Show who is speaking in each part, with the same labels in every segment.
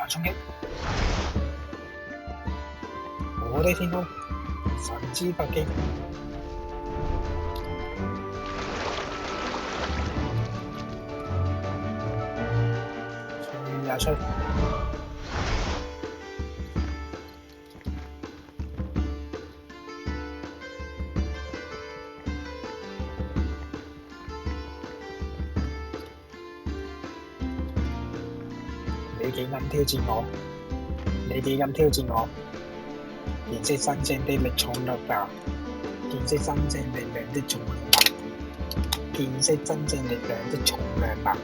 Speaker 1: 衝擊，我的天空，神之百擊，吹呀吹，你幾咁挑戰我？你幾咁挑戰我？見識真正的力重量吧！見識真正力量的重量吧！見識真正力量的重量吧！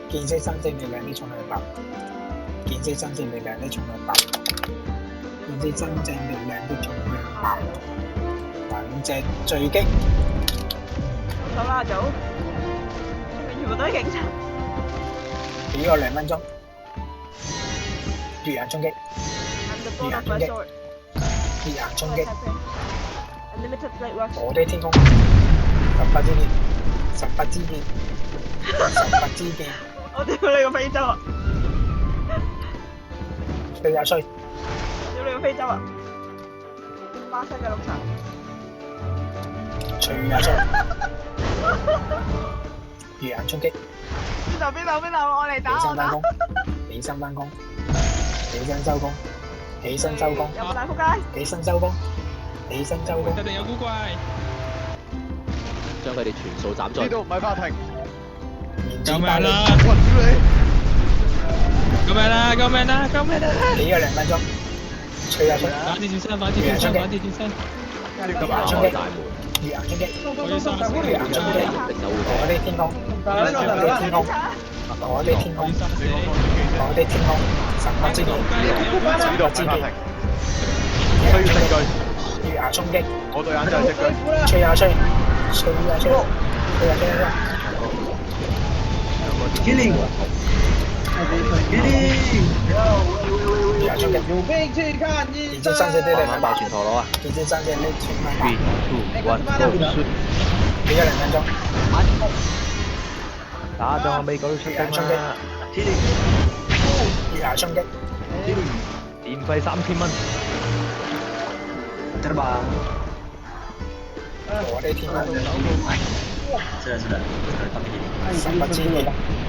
Speaker 1: 見識真正力量的重量吧！見識真正力量的重量吧！見識真正力量的重量吧！兩隻墜擊，
Speaker 2: 好啦，早，全部都係警察。
Speaker 1: 俾我2分鐘，月牙衝擊，月牙衝擊，月牙衝擊，我的天空，18支箭，18支箭，18支箭，
Speaker 2: 我屌你個非洲啊！
Speaker 1: 吹呀吹，
Speaker 2: 屌你個非洲啊！巴西嘅綠茶。
Speaker 1: 吹呀吹，月牙衝擊。
Speaker 2: 邊度，我嚟打我打。
Speaker 1: 起身返工，起身收工，起身收工，
Speaker 2: 有冇大仆街？
Speaker 1: 起身收工，起身收工。
Speaker 3: 一定有古怪。
Speaker 4: 將佢哋全數斬盡。
Speaker 5: 呢度唔係法庭。
Speaker 3: 救命啦！
Speaker 5: 我屌你！
Speaker 3: 救命啦！救命啦！救命啦！
Speaker 1: 俾我2分鐘，吹呀吹，
Speaker 3: 反轉轉身，反轉轉身，反轉轉身。
Speaker 1: 月牙衝擊，月牙衝擊，
Speaker 3: 我要殺死你！
Speaker 1: 月牙衝擊，我的天空，我的天空，我的天空，我的天空，18支箭，18支箭，
Speaker 5: 需要證據。
Speaker 1: 月牙衝擊，
Speaker 5: 我對眼就係證據。
Speaker 1: 吹呀吹，吹呀吹，吹呀吹呀
Speaker 6: Killing! Killing!
Speaker 1: 吹，月牙衝擊，
Speaker 6: 有兵去看醫
Speaker 1: 見識真正的力量吧！
Speaker 4: 全陀螺啊
Speaker 1: 見識真正的重量吧！
Speaker 4: ！3、2、1，go！
Speaker 1: 俾我2分鐘，
Speaker 4: 打仗未舉出兵啦！
Speaker 1: 月牙衝擊，
Speaker 4: 電費3000蚊。
Speaker 6: 得吧？
Speaker 1: 我的天空，
Speaker 6: 是的，他们
Speaker 1: 18支箭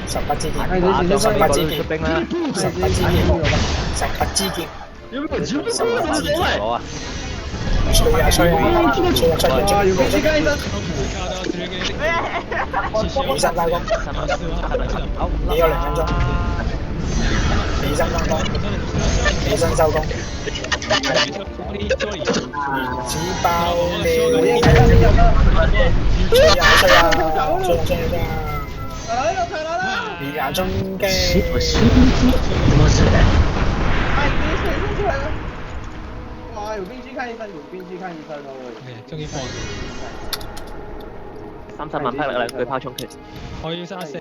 Speaker 1: ，18支箭，
Speaker 4: 打仗未
Speaker 1: 18支箭
Speaker 4: 舉出。兵啦！
Speaker 1: 18支箭，18支箭，
Speaker 6: 有没有全部
Speaker 4: 全陀螺啊！
Speaker 1: 吹呀吹，吹呀吹，
Speaker 6: 有兵去看醫生。
Speaker 1: 起身返工，俾我2分鐘，起身返工，起身收工，紙包你，吹呀吹呀，吹呀吹呀，月牙衝擊，
Speaker 6: 哇，有兵去看醫生，有兵去看醫生咯。
Speaker 3: 終於放
Speaker 4: 30萬匹力量巨炮衝擊。
Speaker 3: 我要殺死。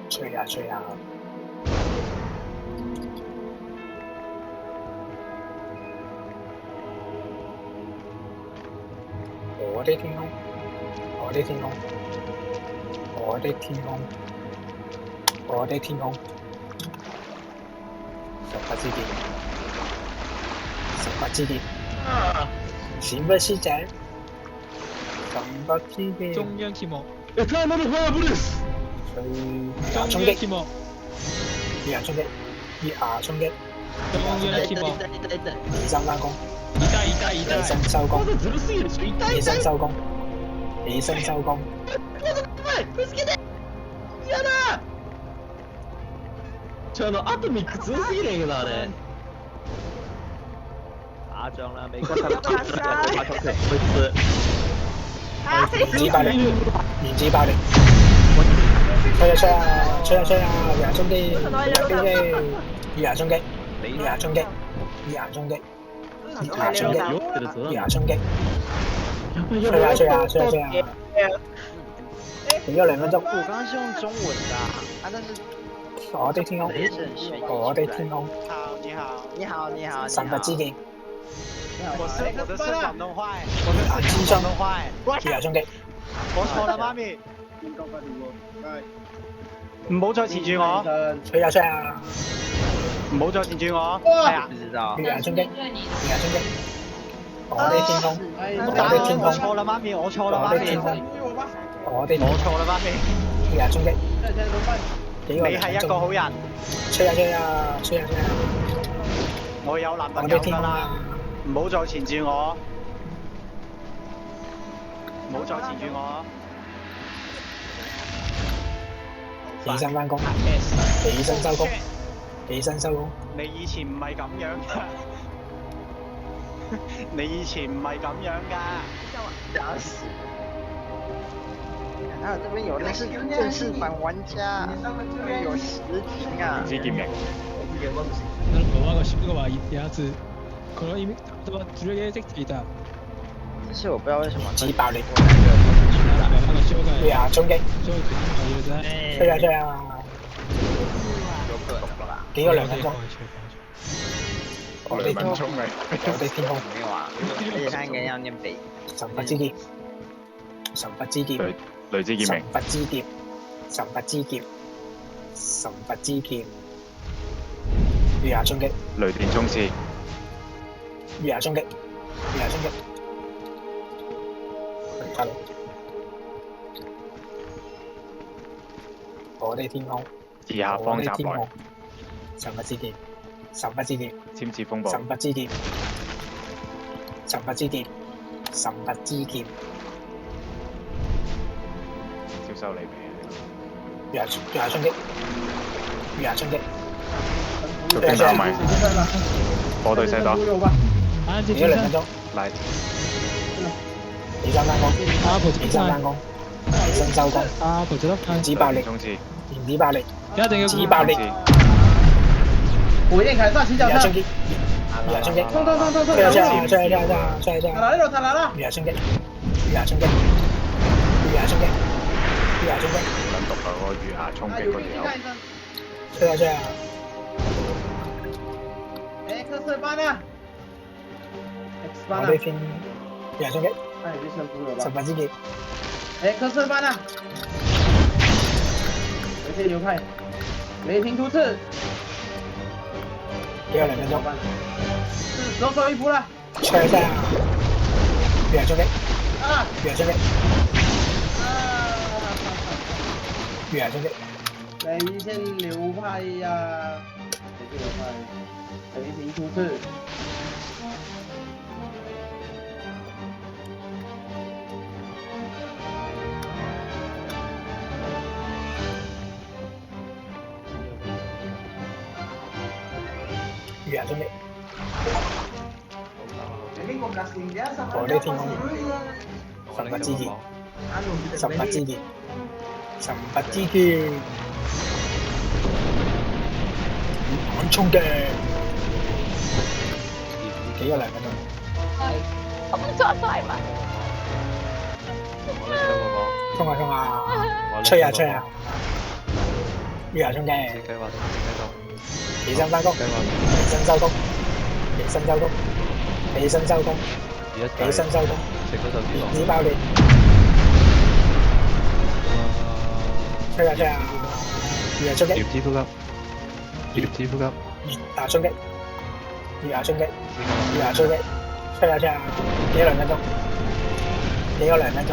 Speaker 1: 吹呀吹呀，我的天空，我的天空，我的天空，我的天空，18支箭，18支箭，是不是這？18支箭，
Speaker 3: 中央揭幕。
Speaker 5: え、タイムのファーブレス。
Speaker 1: 吹月牙
Speaker 3: 中
Speaker 1: 衝擊，
Speaker 3: 央揭幕。
Speaker 1: 月牙衝擊，月牙衝擊，
Speaker 3: 中央揭幕。
Speaker 1: 起身返工，
Speaker 3: 痛
Speaker 1: 起身收工，
Speaker 5: ずるすぎるでしょ。痛い
Speaker 1: 起身收工，起身收工。
Speaker 5: 助けて。やだ。アトミック強すぎるんやけどあれ。
Speaker 4: 打仗啦！美國特巨炮衝擊，去死！
Speaker 1: 原子爆力，原子爆力，吹呀吹呀，吹呀吹呀，月牙衝擊，月牙衝擊，月牙衝擊，月牙衝擊，月牙衝擊，月牙衝擊，月牙衝擊，吹呀吹呀，吹呀吹呀，俾咗2分鐘。
Speaker 5: 我刚刚是用中文的啊，但是
Speaker 1: 我的天空，
Speaker 5: 也是很悬疑。
Speaker 1: 我的天空，
Speaker 5: 好，你好，你好，你好，
Speaker 1: 神佛之劍，
Speaker 5: 我是广东话，我的是广东话。
Speaker 1: 月牙衝擊，
Speaker 5: 我錯啦，媽咪。唔好再纏住我，
Speaker 1: 吹下吹下，
Speaker 5: 唔好再纏住我。係啊，不知道。
Speaker 1: 月牙衝擊，月牙衝擊，我的天空，我的天空，
Speaker 5: 我錯啦，媽咪，我錯啦，媽咪。
Speaker 1: 我的天空，我的
Speaker 5: 我錯啦，媽咪。
Speaker 1: 月牙衝擊，
Speaker 5: 你係一個好人，
Speaker 1: 吹下吹下，吹下吹下，
Speaker 5: 我有男朋
Speaker 1: 我的天空
Speaker 5: 友㗎啦，唔好再纏住我，唔好再纏住我。
Speaker 1: 起身翻工，起身收工，起身收工。
Speaker 5: 你以前唔係咁樣㗎，你以前唔係咁樣㗎。假死！啊，這邊有的是正式版玩家，這邊有實景啊。
Speaker 4: 知劍型。
Speaker 3: 我が仕事はやつ、この意味とはずれてきていた。
Speaker 5: 只是我不知道為什麼。
Speaker 1: 自爆裂，
Speaker 3: 我が紹介
Speaker 1: 月牙衝擊，
Speaker 3: 紹介係要啫。
Speaker 1: 吹下吹下，幾個2分鐘。我的天空，我的天空，
Speaker 5: 沒有啊，而且他應該要念北。
Speaker 1: 神佛之劍，神佛之劍，
Speaker 4: 雷之劍
Speaker 1: 神
Speaker 4: 型。
Speaker 1: 佛之劍，神佛之劍，神佛之劍，月牙衝擊，
Speaker 4: 雷電衝刺。
Speaker 1: 月牙衝擊，月牙衝擊，嚟翻嚟，我的天空，
Speaker 4: 以下
Speaker 1: 我
Speaker 4: 方集內
Speaker 1: 的天空，神佛之劍，神佛之劍。
Speaker 4: 簽字風暴。
Speaker 1: 神佛之劍，神佛之劍，神佛之劍，
Speaker 4: 接收你俾
Speaker 1: 月牙衝擊，月牙衝擊，
Speaker 4: 逐漸打埋。火對西多。
Speaker 1: 俾咗2分鐘，
Speaker 4: 嚟。
Speaker 1: 起身翻工，
Speaker 3: 阿婆
Speaker 1: 起身翻工，起身收工，
Speaker 3: 阿婆就得翻。
Speaker 1: 自爆力，
Speaker 4: 衝刺。
Speaker 1: 原子爆力，
Speaker 3: 一定要
Speaker 1: 自爆力，
Speaker 6: 火焰凱撒騎腳踏
Speaker 1: 月牙衝，擊，月牙衝擊，
Speaker 6: 衝衝衝衝衝！
Speaker 1: 吹下吹下吹下吹下吹下吹下，
Speaker 6: 他來了，他來了！
Speaker 1: 月牙衝擊，月牙衝擊，月牙衝擊，月牙衝擊，
Speaker 4: 撚毒啊！個月牙衝擊嗰條友。
Speaker 1: 吹下吹下，X
Speaker 6: 班啊！X 班啊！
Speaker 1: 我的天，月牙衝擊，
Speaker 6: 那已經升服了吧
Speaker 1: 神佛之劍，
Speaker 6: ？X 班啊！雷霆流派，雷霆突刺，
Speaker 1: 俾咗2分鐘，
Speaker 6: 是手手一步了。
Speaker 1: 吹下吹下，月牙衝擊，
Speaker 6: 啊！
Speaker 1: 月牙衝擊，月牙衝擊。
Speaker 6: 雷霆流派呀！雷霆流派，雷霆突刺。
Speaker 1: 月牙衝擊，我的天空，神佛之劍，神佛之劍，神佛之劍，猛衝擊，幾個2分鐘，
Speaker 2: 工作快嘛？
Speaker 1: 衝下衝下，吹下吹下，月牙衝擊，起身翻工，起身收工，起身收工，起身收工，起身收工，原子爆裂，吹下吹下，月牙衝擊，
Speaker 4: 葉子呼吸。葉子呼吸。
Speaker 1: 月牙衝擊，月牙衝擊，月牙衝擊，吹下吹下，幾個2分鐘，幾個2分鐘，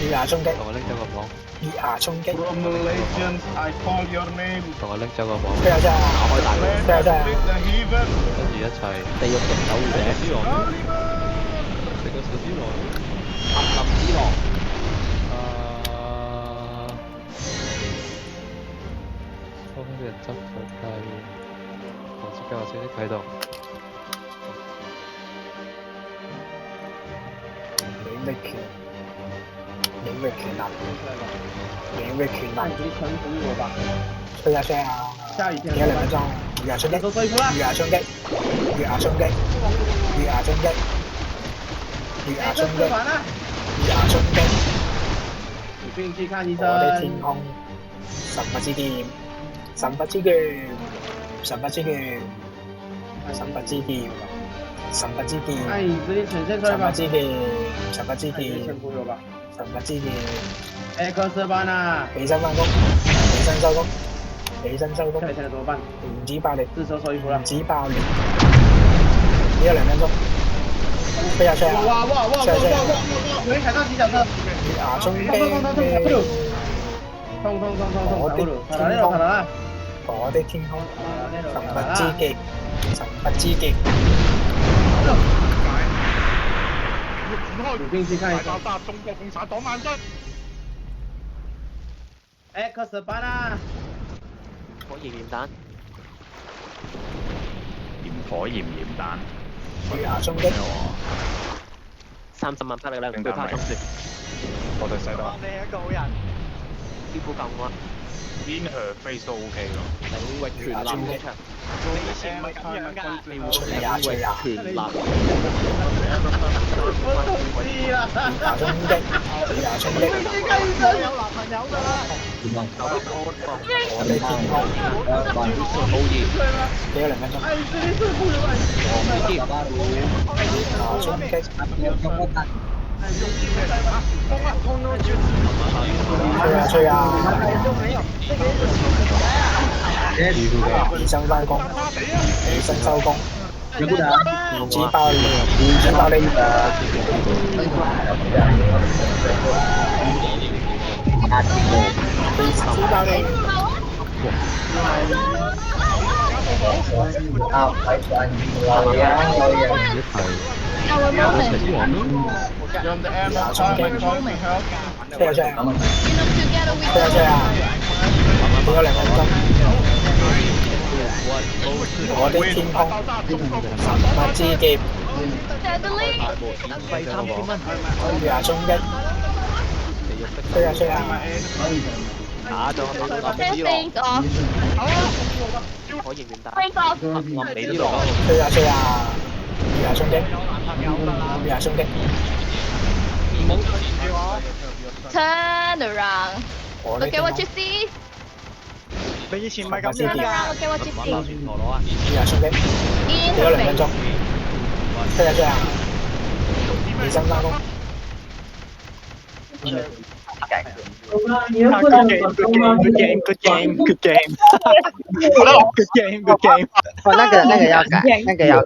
Speaker 1: 月牙衝擊，
Speaker 3: 同我拎走個網，
Speaker 1: 月牙衝擊，
Speaker 7: From the legends, I call your name.
Speaker 3: 同我拎走個網，
Speaker 1: 吹下吹下，吹下吹下，
Speaker 7: Split the heaven.
Speaker 3: 跟住一齊地獄嘅守護者之王，食個小之王，林之王，風嘅執佢計，黃色計劃正式啟動。
Speaker 1: 領域權，領域權能，領域權能，
Speaker 6: 那已經臣服我吧。
Speaker 1: 吹下吹下，
Speaker 6: 下雨天
Speaker 1: 幾個2分鐘，月牙衝擊，
Speaker 6: 手手一步了。
Speaker 1: 月牙衝擊，月牙衝擊，月牙衝擊，月牙衝擊，
Speaker 6: 反了。
Speaker 1: 月牙衝擊，
Speaker 6: 病去看醫
Speaker 1: 我的天
Speaker 6: 生。
Speaker 1: 空，神不知劍，神不知劍，神不知劍，神不知劍，神不知劍，
Speaker 6: 哎，你直接呈現出來吧。
Speaker 1: 神不知劍，神不知
Speaker 6: 哎，你
Speaker 1: 劍
Speaker 6: 全，部有吧？
Speaker 1: 神不知劍，
Speaker 6: 哎，科斯班啊，
Speaker 1: 起身翻工，起身收工，起身收工，
Speaker 6: 看你現在怎麼辦？
Speaker 1: 唔止爆裂，
Speaker 6: 自首收衣服了
Speaker 1: 唔。止爆裂，只有2分鐘，吹下吹下，
Speaker 6: 哇！我沒踩到幾腳車。
Speaker 1: 血牙中
Speaker 6: 痛！卡拉勒，卡拉勒。
Speaker 1: 我的天空，神不知極，神不知極，
Speaker 6: 有病去看醫生。
Speaker 7: 爆中國共產黨萬歲！
Speaker 6: 哎，科斯班啊，
Speaker 3: 火焰焰彈，
Speaker 7: 點火焰焰彈
Speaker 1: 血牙中擊，
Speaker 3: 30萬匹力量對他衝擊，
Speaker 7: 我哋使到
Speaker 5: 你一個好人。
Speaker 3: 師傅救我，
Speaker 7: 邊her face 都 OK 咯。
Speaker 3: 領域全立呢場，
Speaker 5: 你以前唔係咁樣㗎。
Speaker 1: 吹呀吹呀，
Speaker 3: 全立，
Speaker 6: 我同意啦。
Speaker 1: 血牙中擊，血牙中擊，
Speaker 5: 我有男朋友㗎啦。
Speaker 1: 我的天空，
Speaker 3: 好熱，
Speaker 1: 只有2分鐘，
Speaker 6: 哎，這裡是不有愛。
Speaker 1: 血牙中擊，吹呀吹呀，起身翻工，起身收工，唔止爆裂，唔止爆裂，唔止爆裂。
Speaker 7: You're on the air, my time, my time to help.
Speaker 1: 吹呀吹呀，吹呀吹呀，只有2分鐘，我的天空，神不知劍，血牙中擊，吹呀吹呀，
Speaker 3: 打咗到冧啲落，火焰焰彈，冧你啲落，
Speaker 1: 吹呀吹呀，血牙中擊，血牙中擊，
Speaker 2: Turn around.
Speaker 1: 我的
Speaker 2: Look
Speaker 1: 天
Speaker 2: at
Speaker 1: 空，
Speaker 2: what you see.
Speaker 5: 你以前唔係咁
Speaker 2: Turn
Speaker 5: 樣㗎。
Speaker 2: around. Look at what you
Speaker 3: 玩爆
Speaker 2: see.
Speaker 3: 旋陀螺啊！
Speaker 1: 血牙衝擊，
Speaker 2: In
Speaker 1: 只有
Speaker 2: the
Speaker 1: 2分鐘
Speaker 2: face.，
Speaker 1: 吹呀吹呀，起身翻工，
Speaker 5: Good game. 哦，那個要改，那個要改。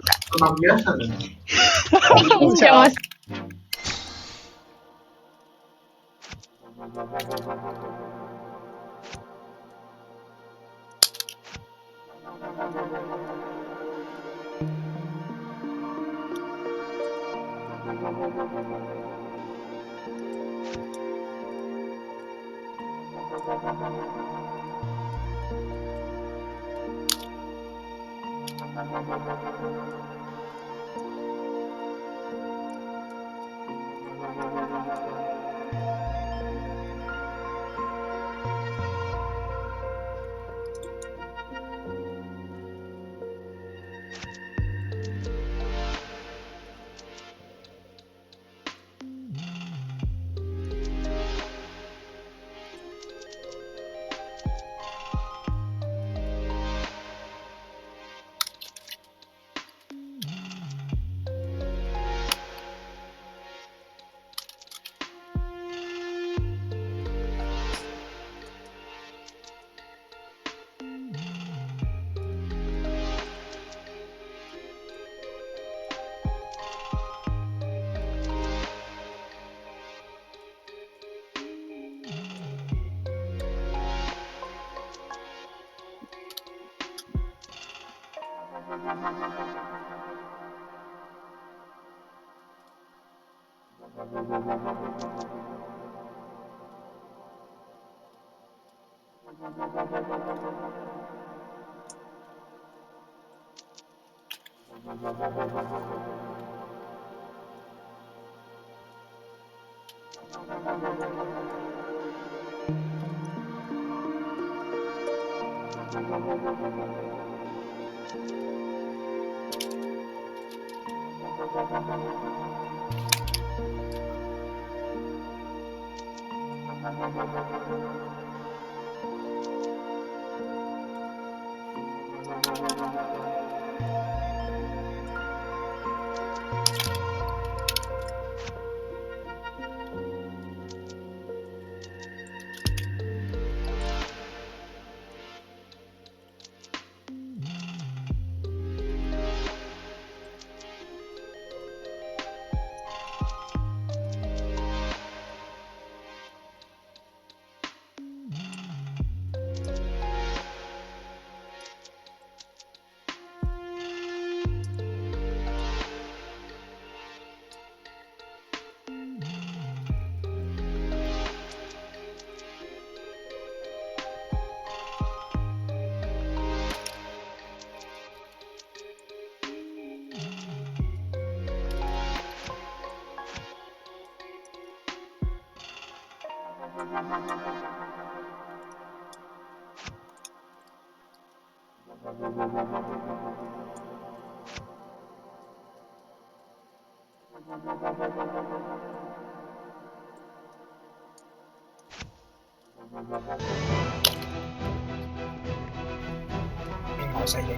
Speaker 1: 邊個勢力？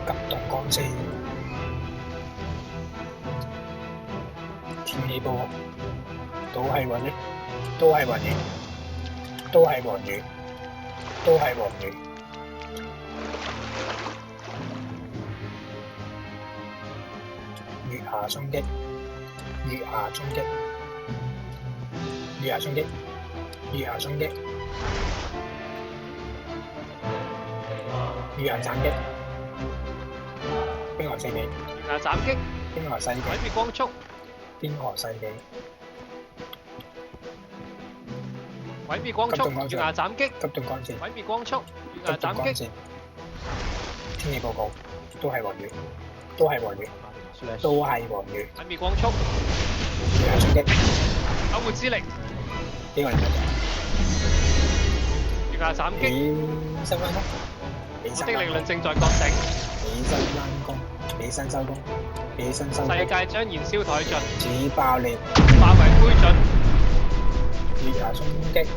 Speaker 1: 急凍乾四，天氣波，都係雲魚，都係雲魚，都係黃魚，都係黃魚。月下衝擊，月下衝擊，月下衝擊，月下衝擊，月下斬擊，冰河世紀，
Speaker 3: 月下斬擊，
Speaker 1: 冰河世紀，
Speaker 3: 毀滅光速，
Speaker 1: 冰河世紀，
Speaker 3: 毀滅光速，月下斬擊，
Speaker 1: 急凍乾線，
Speaker 3: 毀滅光速，月
Speaker 1: 急
Speaker 3: 下斬擊，
Speaker 1: 凍乾線，天氣報告，都係黃魚，都係黃魚，都係黃魚，
Speaker 3: 毀滅光速，
Speaker 1: 月下衝擊，
Speaker 3: 救活之力，
Speaker 1: 邊個嚟㗎？
Speaker 3: 月下斬擊，
Speaker 1: 起身翻工，起
Speaker 3: 我
Speaker 1: 身
Speaker 3: 的力量正在覺醒，
Speaker 1: 起身翻工，起身收工，起身收工，
Speaker 3: 世界將燃燒殆盡，
Speaker 1: 紙爆裂，
Speaker 3: 化為灰燼。
Speaker 1: 月下衝擊，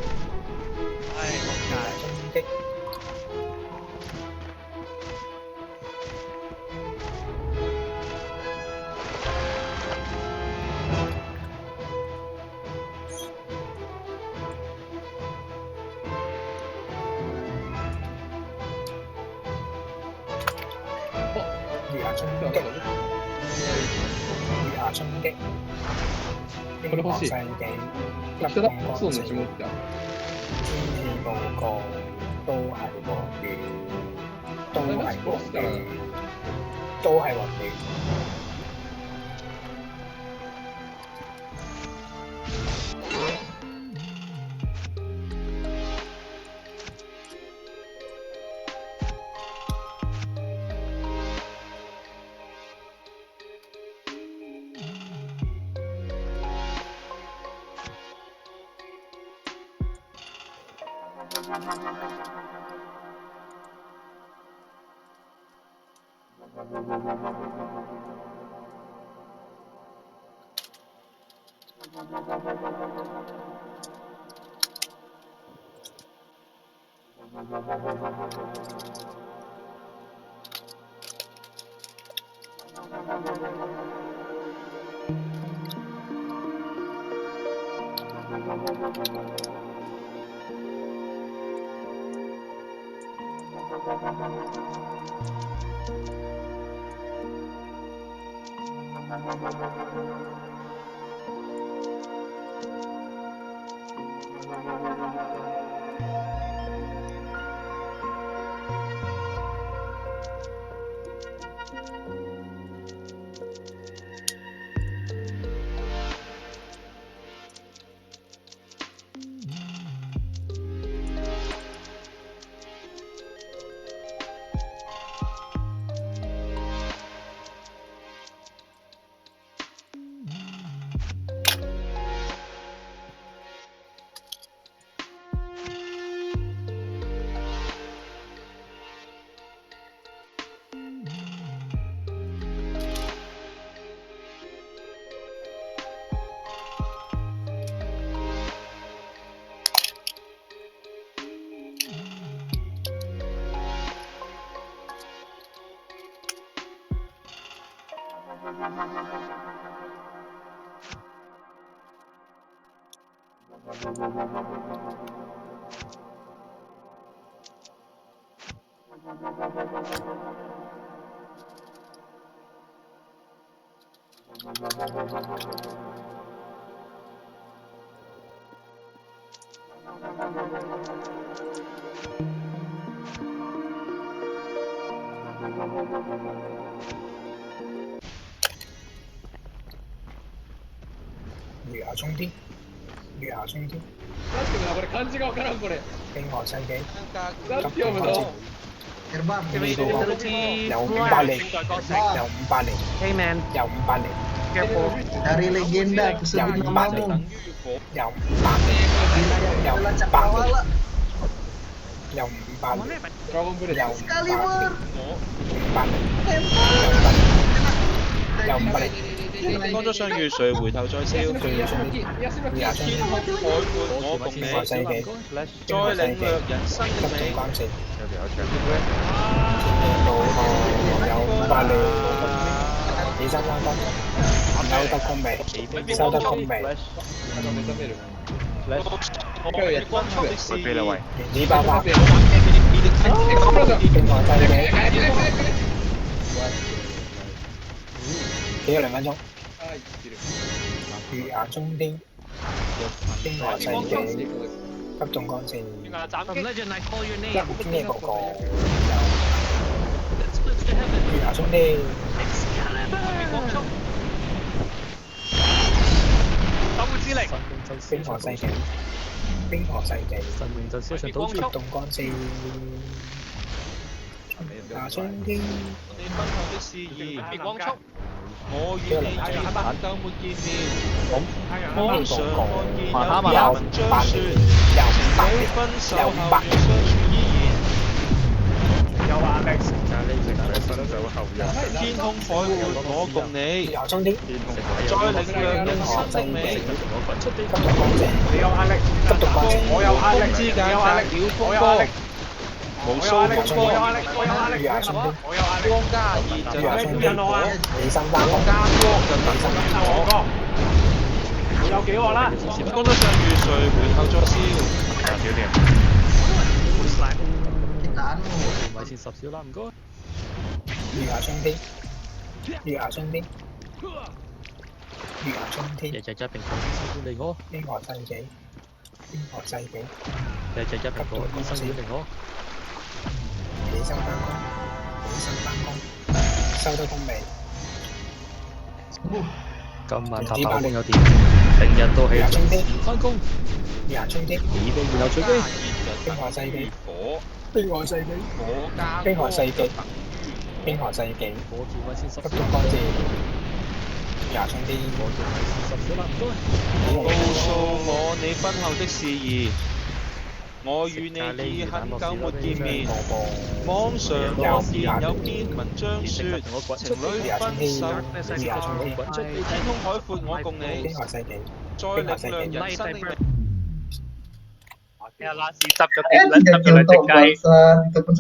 Speaker 3: 唉，
Speaker 1: 月
Speaker 3: 仆
Speaker 1: 下衝擊，月下衝擊，月下衝擊，冰河世紀，急凍乾線，天氣報告都係黃魚，都係黃魚，都係黃魚。月牙衝天，月牙衝天，
Speaker 6: なんていうのこれ漢字がわからんこれ。
Speaker 1: 冰河世紀，
Speaker 6: なんて
Speaker 1: 急凍乾
Speaker 6: 読むの
Speaker 1: 戰，
Speaker 7: Terbang.
Speaker 1: 呢個有500零，有500零，
Speaker 3: Hey man,
Speaker 1: 有500零，
Speaker 3: careful.
Speaker 7: Dari legenda ke
Speaker 1: Yang
Speaker 7: sudut
Speaker 1: empat.
Speaker 7: namamu.
Speaker 1: 有500零，有
Speaker 7: Wilayah
Speaker 1: 500零，
Speaker 7: cakrawala.
Speaker 1: 有500零，
Speaker 6: Dragon Ball.
Speaker 1: 有500
Speaker 7: Excalibur.
Speaker 1: 零，500零，有500零。
Speaker 8: 乾咗上月水，回頭再燒。
Speaker 1: 最要衝天，月牙衝天，
Speaker 8: 天空海闊，我共
Speaker 1: 冰河
Speaker 8: 你，
Speaker 1: 世紀，
Speaker 8: 再領略人生
Speaker 1: 急
Speaker 8: 的美。
Speaker 1: 凍乾戰，到有500零，起身翻工，收得工未？收得工未？
Speaker 8: 我光速的視野，
Speaker 1: 原子爆發，冰河世紀，幾多2分鐘？月牙衝天，冰河世紀，急凍乾戰，From
Speaker 3: legend, I call your name.
Speaker 1: 呢個月牙衝天，
Speaker 8: 光速，守護之力，
Speaker 1: 冰河世紀，冰河世紀，
Speaker 8: 光速，
Speaker 1: 急凍乾戰，月牙衝天，
Speaker 8: 你奔後的詩意，光速。我與你已很久沒見面，網上看見有文章説，這分手後若相處依然。天空海闊，我共你，
Speaker 1: 月牙衝天，
Speaker 8: 再領略人生的美。
Speaker 1: 急凍乾戰，急凍乾戰，
Speaker 8: 風之間隔了風波，無數風波，
Speaker 1: 月牙衝天，
Speaker 8: 光加熱就
Speaker 1: 月牙衝天，
Speaker 8: 變火，
Speaker 1: 起身翻工，
Speaker 8: 加光就等生火。乾得上月水，回頭再燒。
Speaker 7: Kitaanmu.
Speaker 1: 月牙衝天，月牙衝天，月牙衝天，冰河世紀，冰河世紀，急凍乾戰，起身翻工，起身翻工，收得工未？
Speaker 3: 今晚
Speaker 1: 塔爆工
Speaker 3: 有電，成日都
Speaker 1: 月牙衝天，
Speaker 3: 翻工，
Speaker 1: 月牙衝天，
Speaker 3: 然後取機。
Speaker 1: 冰河世紀，
Speaker 8: 火，
Speaker 1: 冰河世紀，
Speaker 8: 火加
Speaker 1: 冰河世紀，冰河世紀，急凍乾戰，月牙衝天，
Speaker 8: 告訴我你婚後的事宜，我與你已很久沒見面。網上看見有篇文章説，情侶分手，天空海闊我共你，
Speaker 1: 冰河世紀，
Speaker 8: 再領略人生的美。
Speaker 7: Eh, 3 jatuh bangsat. Itu pun